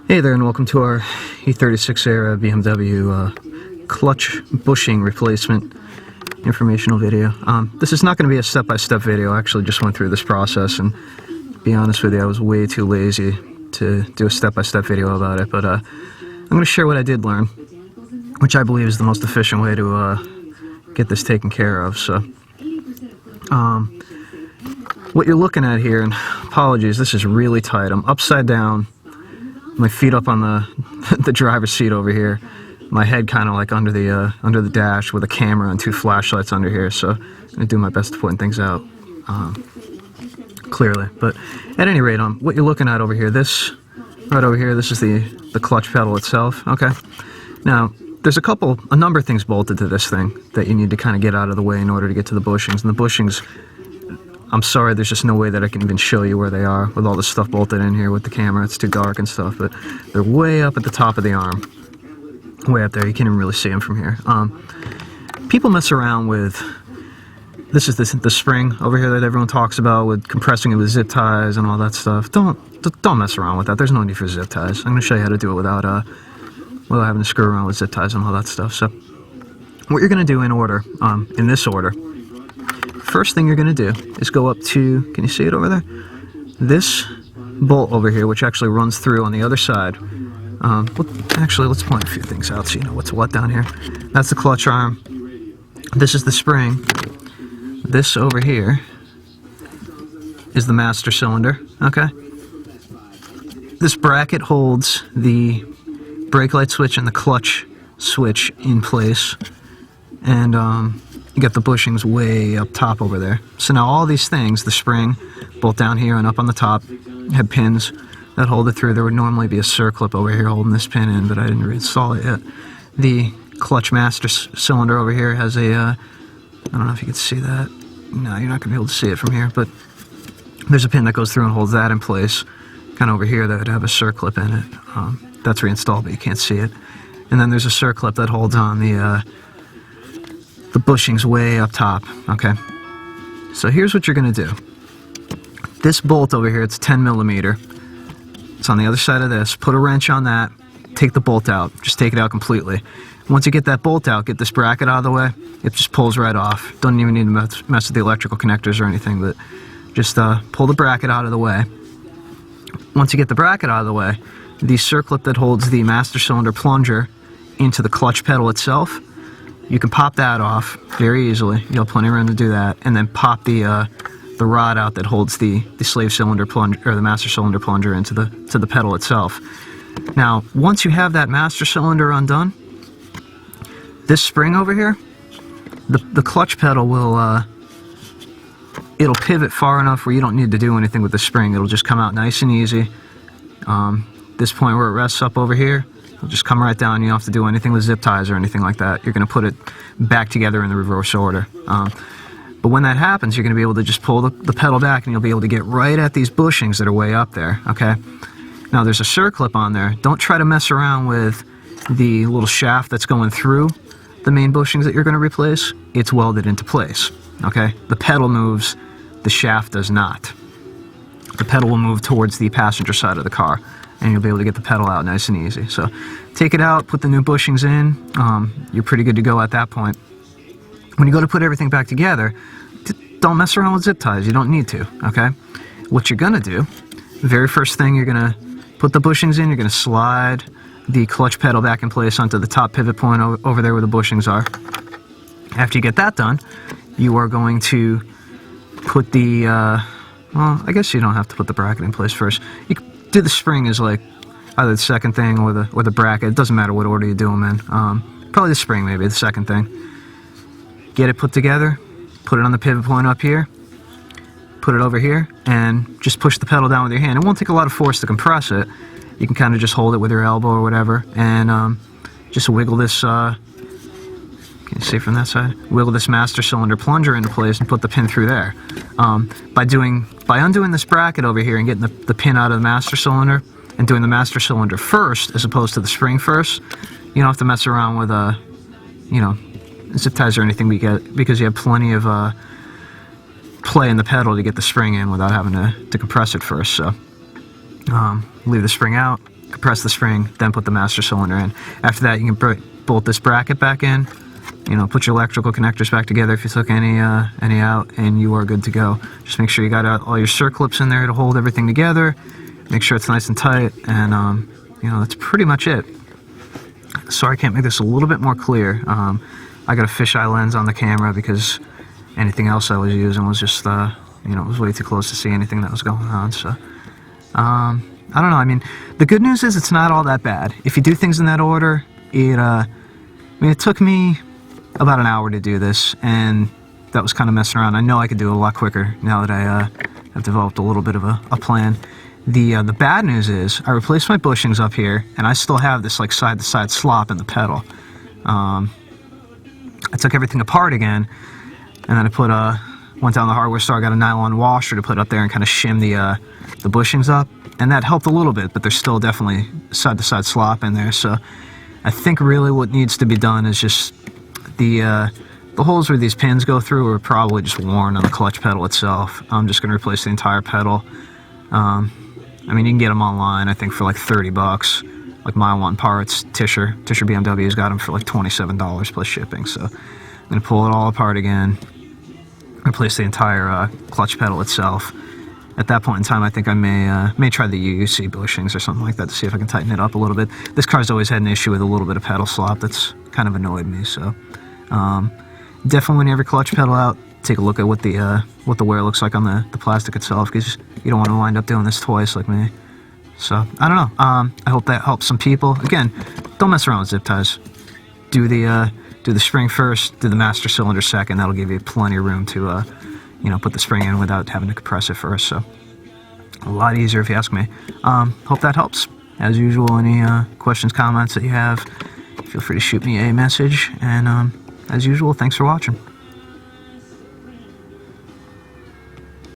Hey there, and welcome to our E36 era BMW clutch bushing replacement informational video. This is not going to be a step-by-step video. I actually just went through this process, and to be honest with you, I was way too lazy to do a step-by-step video about it, but I'm going to share what I did learn, which I believe is the most efficient way to get this taken care of. So what you're looking at here, and apologies, this is really tight. I'm upside down, my feet up on the driver's seat over here, my head kind of like under the dash with a camera and two flashlights under here. So I'm gonna do my best to point things out clearly. But at any rate, what you're looking at over here, this right over here, this is the clutch pedal itself. Okay, now there's a number of things bolted to this thing that you need to kind of get out of the way in order to get to the bushings. And the bushings, I'm sorry, there's just no way that I can even show you where they are with all this stuff bolted in here with the camera. It's too dark and stuff, but they're way up at the top of the arm. Way up there, you can't even really see them from here. People mess around with, this is the spring over here that everyone talks about, with compressing it with zip ties and all that stuff. Don't mess around with that. There's no need for zip ties. I'm going to show you how to do it without having to screw around with zip ties and all that stuff. So what you're going to do in order, in this order, first thing you're going to do is go up to, can you see it over there? This bolt over here, which actually runs through on the other side. Actually, let's point a few things out so you know what's what down here. That's the clutch arm. This is the spring. This over here is the master cylinder. Okay. This bracket holds the brake light switch and the clutch switch in place. And you got the bushings way up top over there. So now all these things, the spring, both down here and up on the top, have pins that hold it through. There would normally be a circlip over here holding this pin in, but I didn't reinstall it yet. The clutch master cylinder over here has a, I don't know if you can see that. No, you're not going to be able to see it from here, but there's a pin that goes through and holds that in place. Kind of over here that would have a circlip in it. That's reinstalled, but you can't see it. And then there's a circlip that holds on the bushings way up top. Okay, so here's what you're going to do. This bolt over here, it's 10 millimeter. It's on the other side of this. Put a wrench on that, take the bolt out, just take it out completely. Once you get that bolt out, get this bracket out of the way, it just pulls right off. Don't even need to mess with the electrical connectors or anything, but just pull the bracket out of the way. Once you get the bracket out of the way, the circlip that holds the master cylinder plunger into the clutch pedal itself, you can pop that off very easily. You have plenty of room to do that, and then pop the rod out that holds the slave cylinder plunger, or the master cylinder plunger, into the pedal itself. Now, once you have that master cylinder undone, this spring over here, the clutch pedal will it'll pivot far enough where you don't need to do anything with the spring. It'll just come out nice and easy. This point where it rests up over here, it'll just come right down. You don't have to do anything with zip ties or anything like that. You're going to put it back together in the reverse order. But when that happens, you're going to be able to just pull the pedal back, and you'll be able to get right at these bushings that are way up there. Okay. Now there's a circlip on there. Don't try to mess around with the little shaft that's going through the main bushings that you're going to replace. It's welded into place. Okay. The pedal moves, the shaft does not. The pedal will move towards the passenger side of the car, and you'll be able to get the pedal out nice and easy. So take it out, put the new bushings in. You're pretty good to go at that point. When you go to put everything back together, don't mess around with zip ties. You don't need to, okay? What you're going to do, very first thing, you're going to put the bushings in. You're going to slide the clutch pedal back in place onto the top pivot point over there where the bushings are. After you get that done, you are going to put the, well, I guess you don't have to put the bracket in place first. You can do the spring as like either the second thing or the bracket. It doesn't matter what order you do them in. Probably the spring, maybe the second thing. Get it put together, put it on the pivot point up here, put it over here, and just push the pedal down with your hand. It won't take a lot of force to compress it. You can kind of just hold it with your elbow or whatever, and just wiggle this, can you see from that side? Wiggle this master cylinder plunger into place and put the pin through there. By undoing this bracket over here and getting the pin out of the master cylinder and doing the master cylinder first as opposed to the spring first, you don't have to mess around with zip ties or anything because you have plenty of play in the pedal to get the spring in without having to compress it first. So leave the spring out, compress the spring, then put the master cylinder in. After that, you can bolt this bracket back in, you know, put your electrical connectors back together if you took any out, and you are good to go. Just make sure you got all your circlips in there to hold everything together. Make sure it's nice and tight, and you know, that's pretty much it. Sorry I can't make this a little bit more clear. I got a fisheye lens on the camera because anything else I was using was just, you know, it was way too close to see anything that was going on. So, I don't know. I mean, the good news is it's not all that bad. If you do things in that order, I mean, it took me about an hour to do this, and that was kind of messing around. I know I could do it a lot quicker now that I have developed a little bit of a plan. The bad news is I replaced my bushings up here, and I still have this like side-to-side slop in the pedal. I took everything apart again, and then I went down to the hardware store. I got a nylon washer to put up there and kind of shim the bushings up, and that helped a little bit, but there's still definitely side-to-side slop in there. So I think really what needs to be done is just the holes where these pins go through are probably just worn on the clutch pedal itself. I'm just going to replace the entire pedal. I mean, you can get them online, I think, for like $30. Like Mile One Parts, Tisher BMW's got them for like $27 plus shipping. So I'm going to pull it all apart again, replace the entire clutch pedal itself. At that point in time, I think I may try the UUC bushings or something like that to see if I can tighten it up a little bit. This car's always had an issue with a little bit of pedal slop that's kind of annoyed me. So definitely when you have your clutch pedal out, take a look at what the wear looks like on the plastic itself, because you don't want to wind up doing this twice like me. So I don't know. I hope that helps some people. Again, don't mess around with zip ties. Do the spring first, do the master cylinder second. That'll give you plenty of room to you know, put the spring in without having to compress it first. So a lot easier if you ask me. Hope that helps. As usual, any questions, comments that you have, feel free to shoot me a message. And as usual, thanks for watching.